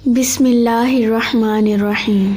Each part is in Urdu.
بسم اللہ الرحمن الرحیم۔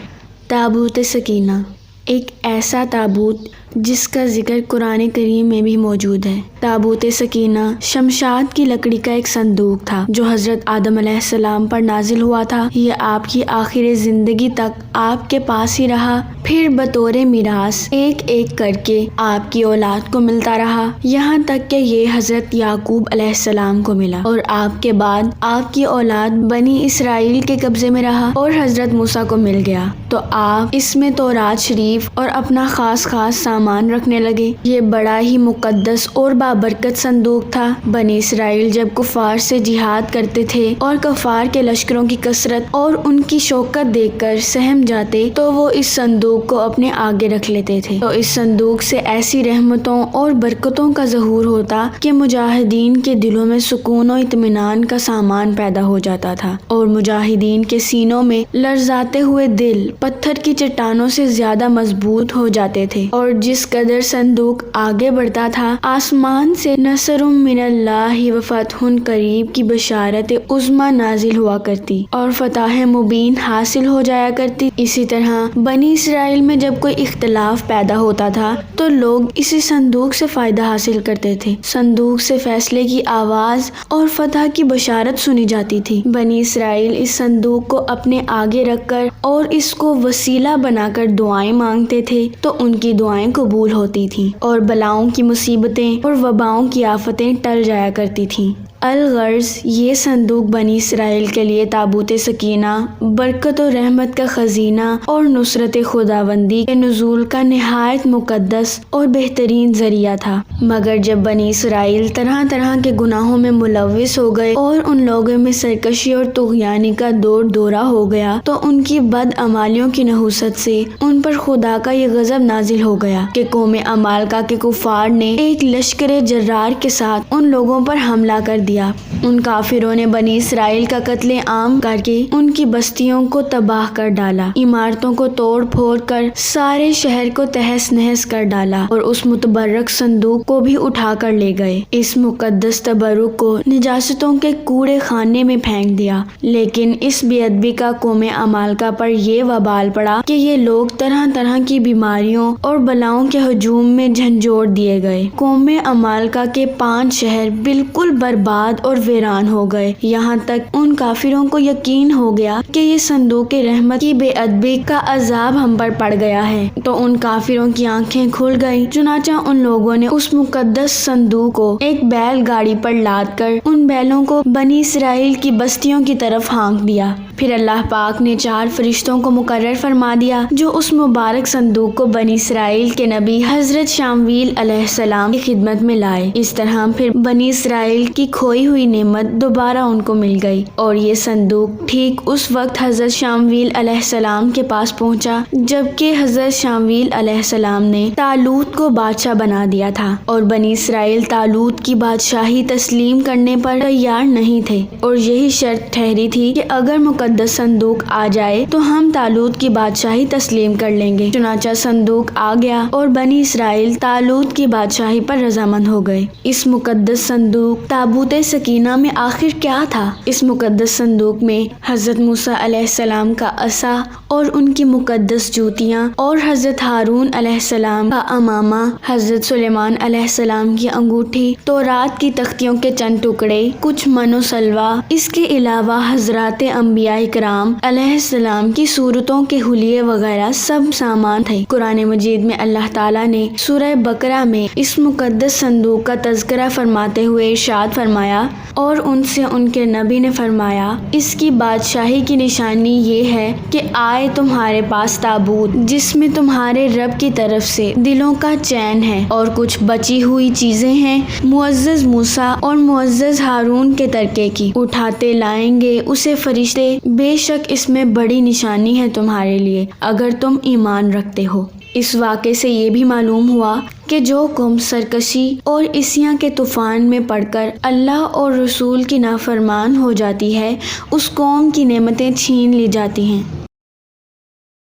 تابوت سکینہ، ایک ایسا تابوت جس کا ذکر قرآن کریم میں بھی موجود ہے۔ تابوت سکینہ شمشاد کی لکڑی کا ایک صندوق تھا جو حضرت آدم علیہ السلام پر نازل ہوا تھا۔ یہ آپ کی آخر زندگی تک آپ کے پاس ہی رہا، پھر بطور میراث ایک ایک کر کے آپ کی اولاد کو ملتا رہا، یہاں تک کہ یہ حضرت یعقوب علیہ السلام کو ملا، اور آپ کے بعد آپ کی اولاد بنی اسرائیل کے قبضے میں رہا اور حضرت موسیٰ کو مل گیا، تو آپ اس میں تورات شریف اور اپنا خاص سامان رکھنے لگے۔ یہ بڑا ہی مقدس اور بابرکت صندوق تھا۔ بنی اسرائیل جب کفار سے جہاد کرتے تھے اور کفار کے لشکروں کی کثرت اور ان کی شوکت دیکھ کر سہم جاتے تو وہ اس صندوق کو اپنے آگے رکھ لیتے تھے، تو اس صندوق سے ایسی رحمتوں اور برکتوں کا ظہور ہوتا کہ مجاہدین کے دلوں میں سکون و اطمینان کا سامان پیدا ہو جاتا تھا، اور مجاہدین کے سینوں میں لرزاتے ہوئے دل پتھر کی چٹانوں سے زیادہ مضبوط ہو جاتے تھے، اور جس قدر صندوق آگے بڑھتا تھا آسمان سے نصر من اللہ و فتح قریب کی بشارت عظمی نازل ہوا کرتی اور فتح مبین حاصل ہو جایا کرتی۔ اسی طرح بنی اسرائیل میں جب کوئی اختلاف پیدا ہوتا تھا تو لوگ اسی صندوق سے فائدہ حاصل کرتے تھے، صندوق سے فیصلے کی آواز اور فتح کی بشارت سنی جاتی تھی۔ بنی اسرائیل اس صندوق کو اپنے آگے رکھ کر اور اس کو وسیلہ بنا کر دعائیں مانگتے تھے تو ان کی دعائیں قبول ہوتی تھیں اور بلاؤں کی مصیبتیں اور وباؤں کی آفتیں ٹل جایا کرتی تھیں۔ الغرض یہ صندوق بنی اسرائیل کے لیے تابوت سکینہ، برکت و رحمت کا خزینہ اور نصرت خداوندی کے نزول کا نہایت مقدس اور بہترین ذریعہ تھا۔ مگر جب بنی اسرائیل طرح طرح کے گناہوں میں ملوث ہو گئے اور ان لوگوں میں سرکشی اور طغیانی کا دور دورہ ہو گیا تو ان کی بد عمالیوں کی نحوست سے ان پر خدا کا یہ غضب نازل ہو گیا کہ قوم عمالقہ کے کفار نے ایک لشکر جرار کے ساتھ ان لوگوں پر حملہ کر دیا۔ ان کافروں نے بنی اسرائیل کا قتل عام کر کے ان کی بستیوں کو تباہ کر ڈالا، عمارتوں کو توڑ پھوڑ کر سارے شہر کو تہس نہس کر ڈالا اور اس متبرک صندوق کو بھی اٹھا کر لے گئے۔ اس مقدس تبرک کو نجاستوں کے کوڑے خانے میں پھینک دیا۔ لیکن اس بے ادبی کا قوم عمالقہ پر یہ وبال پڑا کہ یہ لوگ طرح طرح کی بیماریوں اور بلاؤں کے ہجوم میں جھنجھوڑ دیے گئے۔ قوم عمالقہ کے 5 شہر بالکل برباد اور ویران ہو گئے، یہاں تک ان کافروں کو یقین ہو گیا کہ یہ صندوق رحمت کی بے ادبی کا عذاب ہم پر پڑ گیا ہے، تو ان کافروں کی آنکھیں کھل گئیں۔ چنانچہ ان لوگوں نے اس مقدس صندوق کو ایک بیل گاڑی پر لاد کر ان بیلوں کو بنی اسرائیل کی بستیوں کی طرف ہانک دیا۔ پھر اللہ پاک نے 4 فرشتوں کو مقرر فرما دیا جو اس مبارک صندوق کو بنی اسرائیل کے نبی حضرت شمویل علیہ السلام کی خدمت میں لائے۔ اس طرح پھر بنی اسرائیل کی کھوئی ہوئی نعمت دوبارہ ان کو مل گئی، اور یہ صندوق ٹھیک اس وقت حضرت شمویل علیہ السلام کے پاس پہنچا جبکہ حضرت شمویل علیہ السلام نے طالوت کو بادشاہ بنا دیا تھا، اور بنی اسرائیل طالوت کی بادشاہی تسلیم کرنے پر تیار نہیں تھے، اور یہی شرط ٹھہری تھی کہ اگر مقدس صندوق آ جائے تو ہم طالوت کی بادشاہی تسلیم کر لیں گے۔ چنانچہ صندوق آ گیا اور بنی اسرائیل طالوت کی بادشاہی پر رضامند ہو گئے۔ اس مقدس صندوق تابوت سکینہ میں آخر کیا تھا؟ اس مقدس صندوق میں حضرت موسیٰ علیہ السلام کا عصا اور ان کی مقدس جوتیاں، اور حضرت ہارون علیہ السلام کا امامہ، حضرت سلیمان علیہ السلام کی انگوٹھی، تورات کی تختیوں کے چند ٹکڑے، کچھ من و سلوہ، اس کے علاوہ حضرات انبیاء کرام علیہ السلام کی صورتوں کے حلیے وغیرہ سب سامان تھے۔ قرآن مجید میں اللہ تعالیٰ نے سورہ بقرہ میں اس مقدس صندوق کا تذکرہ فرماتے ہوئے ارشاد فرمایا، اور ان سے ان کے نبی نے فرمایا، اس کی بادشاہی کی نشانی یہ ہے کہ آئے تمہارے پاس تابوت جس میں تمہارے رب کی طرف سے دلوں کا چین ہے اور کچھ بچی ہوئی چیزیں ہیں معزز موسیٰ اور معزز ہارون کے ترکے کی، اٹھاتے لائیں گے اسے فرشتے، بے شک اس میں بڑی نشانی ہے تمہارے لیے اگر تم ایمان رکھتے ہو۔ اس واقعے سے یہ بھی معلوم ہوا کہ جو قوم سرکشی اور عصیاں کے طوفان میں پڑ کر اللہ اور رسول کی نافرمان ہو جاتی ہے، اس قوم کی نعمتیں چھین لی جاتی ہیں۔